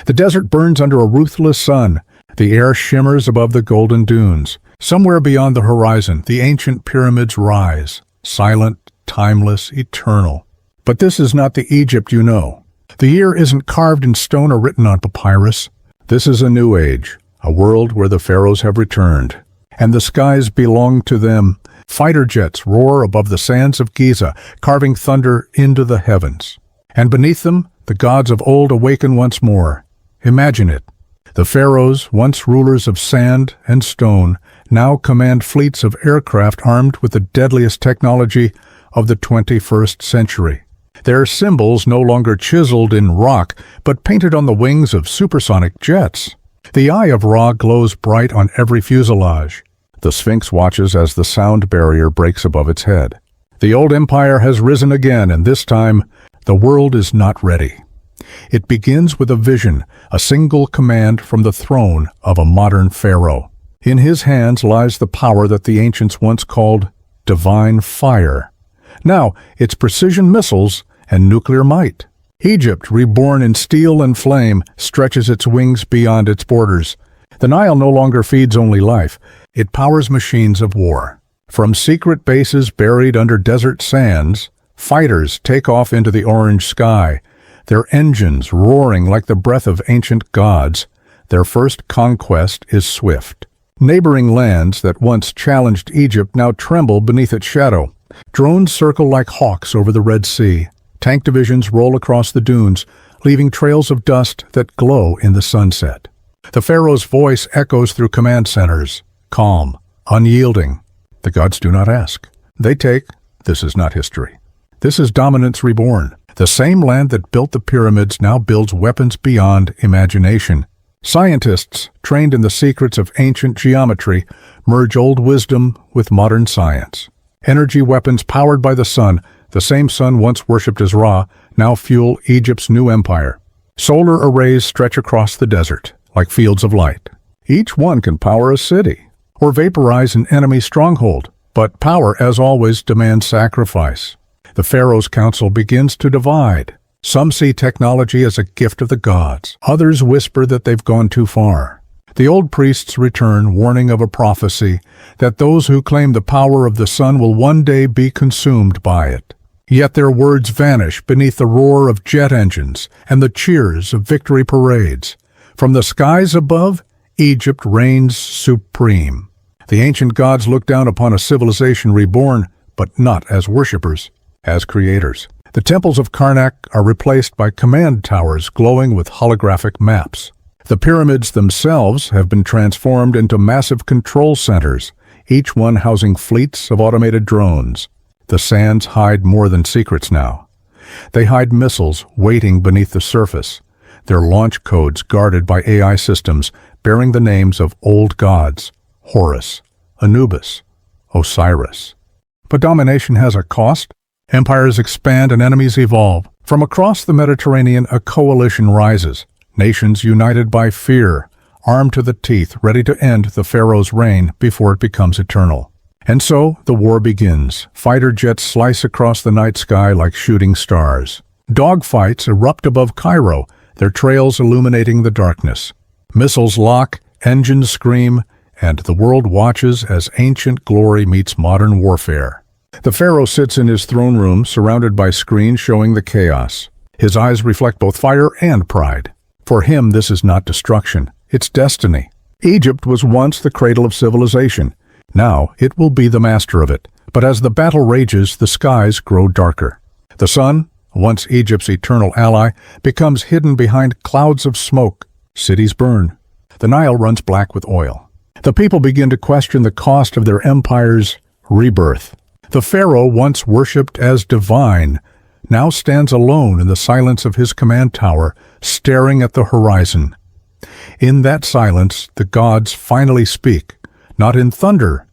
The desert burns under a ruthless sun. The air shimmers above the golden dunes. Somewhere beyond the horizon, the ancient pyramids rise, silent, timeless, eternal. But this is not the Egypt you know. The year isn't carved in stone or written on papyrus. This is a new age, a world where the pharaohs have returned, and the skies belong to them. Fighter jets roar above the sands of Giza, carving thunder into the heavens. And beneath them, the gods of old awaken once more. Imagine it. The pharaohs, once rulers of sand and stone, now command fleets of aircraft armed with the deadliest technology of the 21st century. Their symbols no longer chiseled in rock, but painted on the wings of supersonic jets. The eye of Ra glows bright on every fuselage. The Sphinx watches as the sound barrier breaks above its head. The old empire has risen again, and this time, the world is not ready. It begins with a vision, a single command from the throne of a modern pharaoh. In his hands lies the power that the ancients once called divine fire. Now, it's precision missiles and nuclear might. Egypt, reborn in steel and flame, stretches its wings beyond its borders. The Nile no longer feeds only life. It powers machines of war. From secret bases buried under desert sands, fighters take off into the orange sky, their engines roaring like the breath of ancient gods. Their first conquest is swift. Neighboring lands that once challenged Egypt now tremble beneath its shadow. Drones circle like hawks over the Red Sea. Tank divisions roll across the dunes, leaving trails of dust that glow in the sunset. The pharaoh's voice echoes through command centers, calm, unyielding. The gods do not ask. They take. This is not history. This is dominance reborn. The same land that built the pyramids now builds weapons beyond imagination. Scientists, trained in the secrets of ancient geometry, merge old wisdom with modern science. Energy weapons powered by the sun, the same sun once worshipped as Ra, now fuel Egypt's new empire. Solar arrays stretch across the desert, like fields of light. Each one can power a city, or vaporize an enemy stronghold, but power, as always, demands sacrifice. The Pharaoh's council begins to divide. Some see technology as a gift of the gods. Others whisper that they've gone too far. The old priests return, warning of a prophecy that those who claim the power of the sun will one day be consumed by it. Yet their words vanish beneath the roar of jet engines and the cheers of victory parades. From the skies above, Egypt reigns supreme. The ancient gods look down upon a civilization reborn, but not as worshippers, as creators. The temples of Karnak are replaced by command towers glowing with holographic maps. The pyramids themselves have been transformed into massive control centers, each one housing fleets of automated drones. The sands hide more than secrets now. They hide missiles waiting beneath the surface, their launch codes guarded by AI systems bearing the names of old gods, Horus, Anubis, Osiris. But domination has a cost. Empires expand and enemies evolve. From across the Mediterranean, a coalition rises. Nations united by fear, armed to the teeth, ready to end the pharaoh's reign before it becomes eternal. And so, the war begins. Fighter jets slice across the night sky like shooting stars. Dogfights erupt above Cairo, their trails illuminating the darkness. Missiles lock, engines scream, and the world watches as ancient glory meets modern warfare. The pharaoh sits in his throne room, surrounded by screens showing the chaos. His eyes reflect both fire and pride. For him, this is not destruction, it's destiny. Egypt was once the cradle of civilization. Now it will be the master of it. But as the battle rages, the skies grow darker. The sun, once Egypt's eternal ally, becomes hidden behind clouds of smoke. Cities burn. The Nile runs black with oil. The people begin to question the cost of their empire's rebirth. The pharaoh, once worshipped as divine, now stands alone in the silence of his command tower, staring at the horizon. In that silence, the gods finally speak, not in thunder,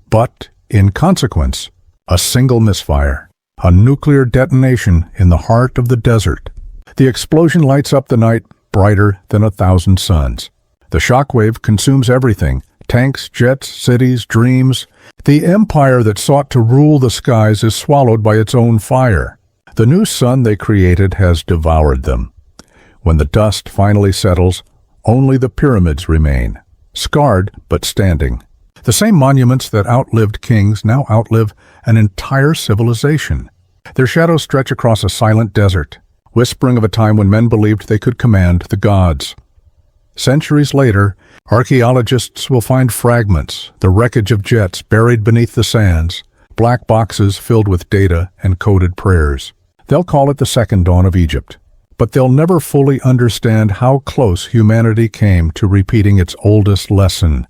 but in consequence. A single misfire, a nuclear detonation in the heart of the desert. The explosion lights up the night brighter than 1,000 suns. The shockwave consumes everything, tanks, jets, cities, dreams. The empire that sought to rule the skies is swallowed by its own fire. The new sun they created has devoured them. When the dust finally settles, only the pyramids remain, scarred but standing. The same monuments that outlived kings now outlive an entire civilization. Their shadows stretch across a silent desert, whispering of a time when men believed they could command the gods. Centuries later, archaeologists will find fragments, the wreckage of jets buried beneath the sands, black boxes filled with data and coded prayers. They'll call it the second dawn of Egypt, but they'll never fully understand how close humanity came to repeating its oldest lesson.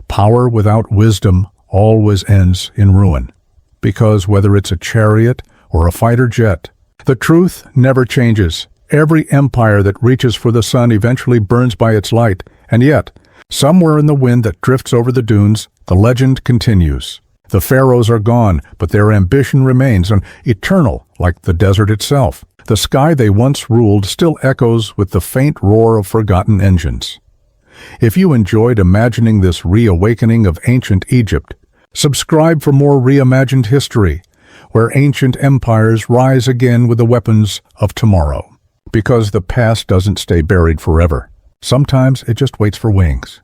Power without wisdom always ends in ruin, because whether it's a chariot or a fighter jet, the truth never changes. Every empire that reaches for the sun eventually burns by its light, and yet, somewhere in the wind that drifts over the dunes, the legend continues. The pharaohs are gone, but their ambition remains, and eternal, like the desert itself. The sky they once ruled still echoes with the faint roar of forgotten engines. If you enjoyed imagining this reawakening of ancient Egypt, subscribe for more reimagined history, where ancient empires rise again with the weapons of tomorrow. Because the past doesn't stay buried forever. Sometimes it just waits for wings.